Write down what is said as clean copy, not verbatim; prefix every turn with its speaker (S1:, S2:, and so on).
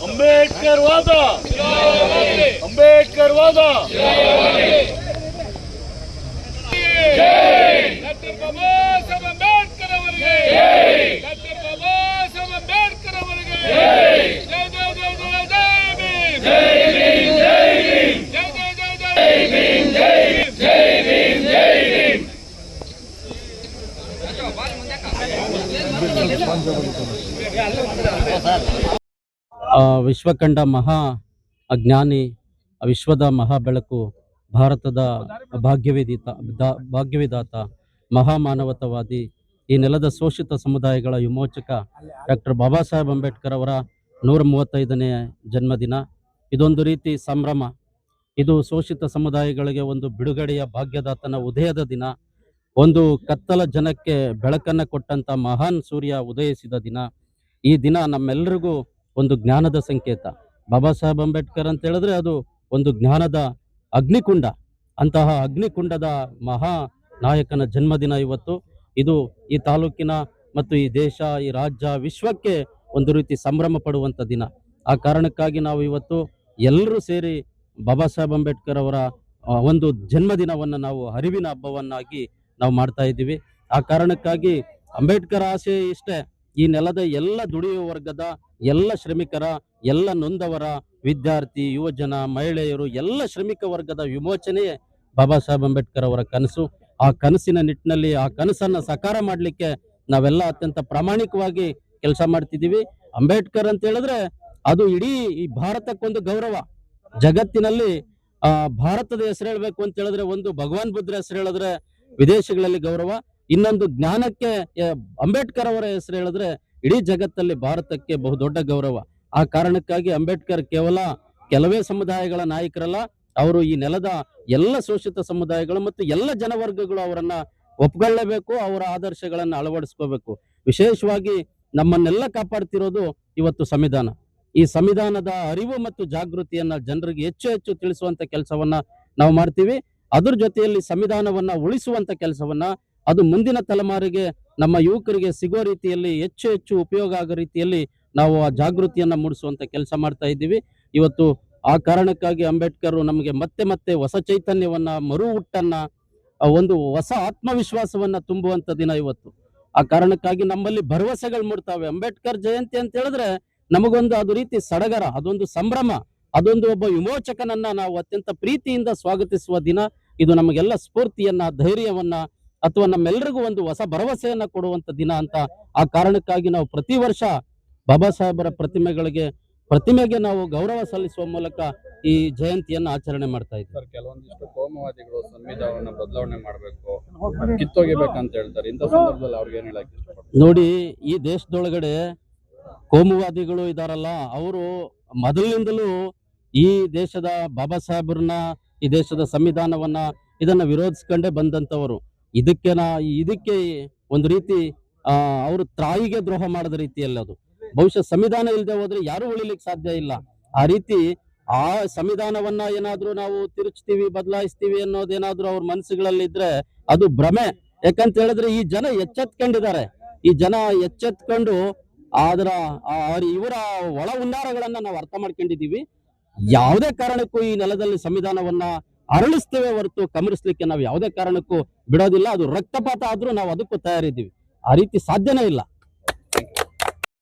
S1: ಅಂಬೇಡ್ಕರ್ ವಾದ, ಅಂಬೇಡ್ಕರ್ ವಾದ. ಡಾಕ್ಟರ್ ಬಾಬಾ ಸಾಹೇಬ್ ಅಂಬೇಡ್ಕರ್ ಅವರಿಗೆ, ಡಾಕ್ಟರ್ ಬಾಬಾ ಸಾಹೇಬ್ ಅಂಬೇಡ್ಕರ್ ಅವರಿಗೆ ಜೈ ಜೈ ಜೈ ಜೈ ಜೈ ಭೀಮ್, ಜೈ ಭೀಮ್ ಜೈ ಭೀಮ್, ಜೈ ಜೈ ಜೈ ಜೈ ಭೀಮ್, ಜೈ ಭೀಮ್ ಜೈ ಭೀಮ್.
S2: ವಿಶ್ವಕಂಡ ಮಹಾ ಅಜ್ಞಾನಿ, ವಿಶ್ವದ ಮಹಾ ಬೆಳಕು, ಭಾರತದ ಭಾಗ್ಯವಿದಾತ, ಮಹಾಮಾನವತಾವಾದಿ, ಈ ನೆಲದ ಶೋಷಿತ ಸಮುದಾಯಗಳ ವಿಮೋಚಕ ಡಾಕ್ಟರ್ ಬಾಬಾ ಸಾಹೇಬ್ ಅಂಬೇಡ್ಕರ್ ಅವರ 135ನೇ ಜನ್ಮದಿನ. ಇದೊಂದು ರೀತಿ ಸಂಭ್ರಮ. ಇದು ಶೋಷಿತ ಸಮುದಾಯಗಳಿಗೆ ಒಂದು ಬಿಡುಗಡೆಯ ಭಾಗ್ಯದಾತನ ಉದಯದ ದಿನ. ಒಂದು ಕತ್ತಲ ಜನಕ್ಕೆ ಬೆಳಕನ್ನು ಕೊಟ್ಟಂತ ಮಹಾನ್ ಸೂರ್ಯ ಉದಯಿಸಿದ ದಿನ. ಈ ದಿನ ನಮ್ಮೆಲ್ಲರಿಗೂ ಒಂದು ಜ್ಞಾನದ ಸಂಕೇತ. ಬಾಬಾ ಸಾಹೇಬ್ ಅಂಬೇಡ್ಕರ್ ಅಂತ ಹೇಳಿದ್ರೆ ಅದು ಒಂದು ಜ್ಞಾನದ ಅಗ್ನಿಕುಂಡ. ಅಂತಹ ಅಗ್ನಿಕುಂಡದ ಮಹಾ ನಾಯಕನ ಜನ್ಮದಿನ ಇವತ್ತು. ಇದು ಈ ತಾಲೂಕಿನ ಮತ್ತು ಈ ದೇಶ, ಈ ರಾಜ್ಯ, ವಿಶ್ವಕ್ಕೆ ಒಂದು ರೀತಿ ಸಂಭ್ರಮ ಪಡುವಂಥ ದಿನ. ಆ ಕಾರಣಕ್ಕಾಗಿ ನಾವು ಇವತ್ತು ಎಲ್ಲರೂ ಸೇರಿ ಬಾಬಾ ಸಾಹೇಬ್ ಅಂಬೇಡ್ಕರ್ ಅವರ ಒಂದು ಜನ್ಮದಿನವನ್ನು ನಾವು ಅರಿವಿನ ಹಬ್ಬವನ್ನಾಗಿ ನಾವು ಮಾಡ್ತಾ ಇದ್ದೀವಿ. ಆ ಕಾರಣಕ್ಕಾಗಿ ಅಂಬೇಡ್ಕರ್ ಆಸೆ ಇಷ್ಟೇ, ಈ ನೆಲದ ಎಲ್ಲ ದುಡಿಯುವ ವರ್ಗದ, ಎಲ್ಲ ಶ್ರಮಿಕರ, ಎಲ್ಲ ನೊಂದವರ, ವಿದ್ಯಾರ್ಥಿ, ಯುವಜನ, ಮಹಿಳೆಯರು, ಎಲ್ಲ ಶ್ರಮಿಕ ವರ್ಗದ ವಿಮೋಚನೆಯೇ ಬಾಬಾ ಸಾಹೇಬ್ ಅಂಬೇಡ್ಕರ್ ಅವರ ಕನಸು. ಆ ಕನಸಿನ ನಿಟ್ಟಿನಲ್ಲಿ ಆ ಕನಸನ್ನು ಸಾಕಾರ ಮಾಡಲಿಕ್ಕೆ ನಾವೆಲ್ಲ ಅತ್ಯಂತ ಪ್ರಾಮಾಣಿಕವಾಗಿ ಕೆಲಸ ಮಾಡ್ತಿದ್ದೀವಿ. ಅಂಬೇಡ್ಕರ್ ಅಂತ ಹೇಳಿದ್ರೆ ಅದು ಇಡೀ ಈ ಭಾರತಕ್ಕೊಂದು ಗೌರವ. ಜಗತ್ತಿನಲ್ಲಿ ಭಾರತದ ಹೆಸರು ಹೇಳ್ಬೇಕು ಅಂತ ಹೇಳಿದ್ರೆ, ಒಂದು ಭಗವಾನ್ ಬುದ್ಧರ ಹೆಸರು ಹೇಳಿದ್ರೆ ವಿದೇಶಗಳಲ್ಲಿ ಗೌರವ, ಇನ್ನೊಂದು ಜ್ಞಾನಕ್ಕೆ ಅಂಬೇಡ್ಕರ್ ಅವರ ಹೆಸರು ಹೇಳಿದ್ರೆ ಇಡೀ ಜಗತ್ತಲ್ಲಿ ಭಾರತಕ್ಕೆ ಬಹುದೊಡ್ಡ ಗೌರವ. ಆ ಕಾರಣಕ್ಕಾಗಿ ಅಂಬೇಡ್ಕರ್ ಕೇವಲ ಕೆಲವೇ ಸಮುದಾಯಗಳ ನಾಯಕರಲ್ಲ, ಅವರು ಈ ನೆಲದ ಎಲ್ಲ ಶೋಷಿತ ಸಮುದಾಯಗಳು ಮತ್ತು ಎಲ್ಲ ಜನವರ್ಗಗಳು ಅವರನ್ನ ಒಪ್ಕೊಳ್ಳೇಬೇಕು, ಅವರ ಆದರ್ಶಗಳನ್ನು ಅಳವಡಿಸ್ಕೋಬೇಕು. ವಿಶೇಷವಾಗಿ ನಮ್ಮನ್ನೆಲ್ಲ ಕಾಪಾಡ್ತಿರೋದು ಇವತ್ತು ಸಂವಿಧಾನ. ಈ ಸಂವಿಧಾನದ ಅರಿವು ಮತ್ತು ಜಾಗೃತಿಯನ್ನ ಜನರಿಗೆ ಹೆಚ್ಚು ಹೆಚ್ಚು ತಿಳಿಸುವಂತ ಕೆಲಸವನ್ನ ನಾವು ಮಾಡ್ತೀವಿ. ಅದ್ರ ಜೊತೆಯಲ್ಲಿ ಸಂವಿಧಾನವನ್ನ ಉಳಿಸುವಂತ ಕೆಲಸವನ್ನ, ಅದು ಮುಂದಿನ ತಲೆಮಾರಿಗೆ, ನಮ್ಮ ಯುವಕರಿಗೆ ಸಿಗೋ ರೀತಿಯಲ್ಲಿ ಹೆಚ್ಚು ಹೆಚ್ಚು ಉಪಯೋಗ ಆಗೋ ರೀತಿಯಲ್ಲಿ ನಾವು ಆ ಜಾಗೃತಿಯನ್ನ ಮೂಡಿಸುವಂತ ಕೆಲಸ ಮಾಡ್ತಾ ಇದ್ದೀವಿ ಇವತ್ತು. ಆ ಕಾರಣಕ್ಕಾಗಿ ಅಂಬೇಡ್ಕರ್ ನಮಗೆ ಮತ್ತೆ ಮತ್ತೆ ಹೊಸ ಚೈತನ್ಯವನ್ನ, ಮರು ಹುಟ್ಟನ್ನ, ಒಂದು ಹೊಸ ಆತ್ಮವಿಶ್ವಾಸವನ್ನ ತುಂಬುವಂತ ದಿನ ಇವತ್ತು. ಆ ಕಾರಣಕ್ಕಾಗಿ ನಮ್ಮಲ್ಲಿ ಭರವಸೆಗಳು ಮೂಡ್ತಾವೆ. ಅಂಬೇಡ್ಕರ್ ಜಯಂತಿ ಅಂತ ಹೇಳಿದ್ರೆ ನಮಗೊಂದು ಅದು ರೀತಿ ಸಡಗರ, ಅದೊಂದು ಸಂಭ್ರಮ, ಅದೊಂದು ಒಬ್ಬ ವಿಮೋಚಕನನ್ನ ನಾವು ಅತ್ಯಂತ ಪ್ರೀತಿಯಿಂದ ಸ್ವಾಗತಿಸುವ ದಿನ. ಇದು ನಮಗೆಲ್ಲ ಸ್ಫೂರ್ತಿಯನ್ನ, ಧೈರ್ಯವನ್ನ, ಅಥವಾ ನಮ್ಮೆಲ್ಲರಿಗೂ ಒಂದು ಹೊಸ ಭರವಸೆಯನ್ನ ಕೊಡುವಂತ ದಿನ ಅಂತ. ಆ ಕಾರಣಕ್ಕಾಗಿ ನಾವು ಪ್ರತಿ ವರ್ಷ ಬಾಬಾ ಸಾಹೇಬರ ಪ್ರತಿಮೆಗೆ ನಾವು ಗೌರವ ಸಲ್ಲಿಸುವ ಮೂಲಕ ಈ ಜಯಂತಿಯನ್ನ ಆಚರಣೆ ಮಾಡ್ತಾ ಇದ್ದೀವಿ.
S3: ಕೆಲವೊಂದಿಷ್ಟು ಕೋಮುವಾದಿಗಳು ಸಂವಿಧಾನವನ್ನ ಬದಲಾವಣೆ ಮಾಡಬೇಕು, ಕಿತ್ತೊಗಿಬೇಕಂತ ಹೇಳ್ತಾರೆ. ಇಂಥ ಸಂದರ್ಭದಲ್ಲಿ ಅವ್ರಿಗೆ ಏನ್ ಹೇಳಕ್ ಇಷ್ಟಪಡ್ತಾರೆ?
S2: ನೋಡಿ, ಈ ದೇಶದೊಳಗಡೆ ಕೋಮುವಾದಿಗಳು ಇದಾರಲ್ಲ, ಅವರು ಮೊದಲಿನಿಂದಲೂ ಈ ದೇಶದ ಬಾಬಾ ಸಾಹೇಬ್ರನ್ನ, ಈ ದೇಶದ ಸಂವಿಧಾನವನ್ನ, ಇದನ್ನ ವಿರೋಧಿಸ್ಕೊಂಡೇ ಬಂದಂತವರು. ಇದಕ್ಕೆ ಒಂದು ರೀತಿ ಅವರು ತಾಯಿಗೆ ದ್ರೋಹ ಮಾಡದ ರೀತಿಯಲ್ಲಿ ಅದು. ಬಹುಶಃ ಸಂವಿಧಾನ ಇಲ್ಲದೆ ಹೋದ್ರೆ ಯಾರು ಉಳಿಲಿಕ್ಕೆ ಸಾಧ್ಯ ಇಲ್ಲ. ಆ ರೀತಿ ಆ ಸಂವಿಧಾನವನ್ನ ಏನಾದ್ರೂ ನಾವು ತಿರುಚ್ತೀವಿ, ಬದಲಾಯಿಸ್ತೀವಿ ಅನ್ನೋದೇನಾದ್ರೂ ಅವ್ರ ಮನಸ್ಸುಗಳಲ್ಲಿ ಇದ್ರೆ ಅದು ಭ್ರಮೆ. ಯಾಕಂತ ಹೇಳಿದ್ರೆ ಈ ಜನ ಎಚ್ಚೆತ್ಕೊಂಡಿದ್ದಾರೆ. ಈ ಜನ ಎಚ್ಚೆತ್ಕೊಂಡು ಇವರ ಒಳ ಹುನ್ನಾರಗಳನ್ನ ನಾವು ಅರ್ಥ ಮಾಡ್ಕೊಂಡಿದೀವಿ. ಯಾವುದೇ ಕಾರಣಕ್ಕೂ ಈ ನೆಲದಲ್ಲಿ ಸಂವಿಧಾನವನ್ನ ಅರಳಿಸ್ತೇವೆ ಹೊರತು ಕಮರಿಸ್ಲಿಕ್ಕೆ ನಾವು ಯಾವುದೇ ಕಾರಣಕ್ಕೂ ಬಿಡೋದಿಲ್ಲ. ಅದು ರಕ್ತಪಾತ ಆದ್ರೂ ನಾವು ಅದಕ್ಕೂ ತಯಾರಿದ್ದೀವಿ. ಆ ರೀತಿ ಸಾಧ್ಯನೇ ಇಲ್ಲ.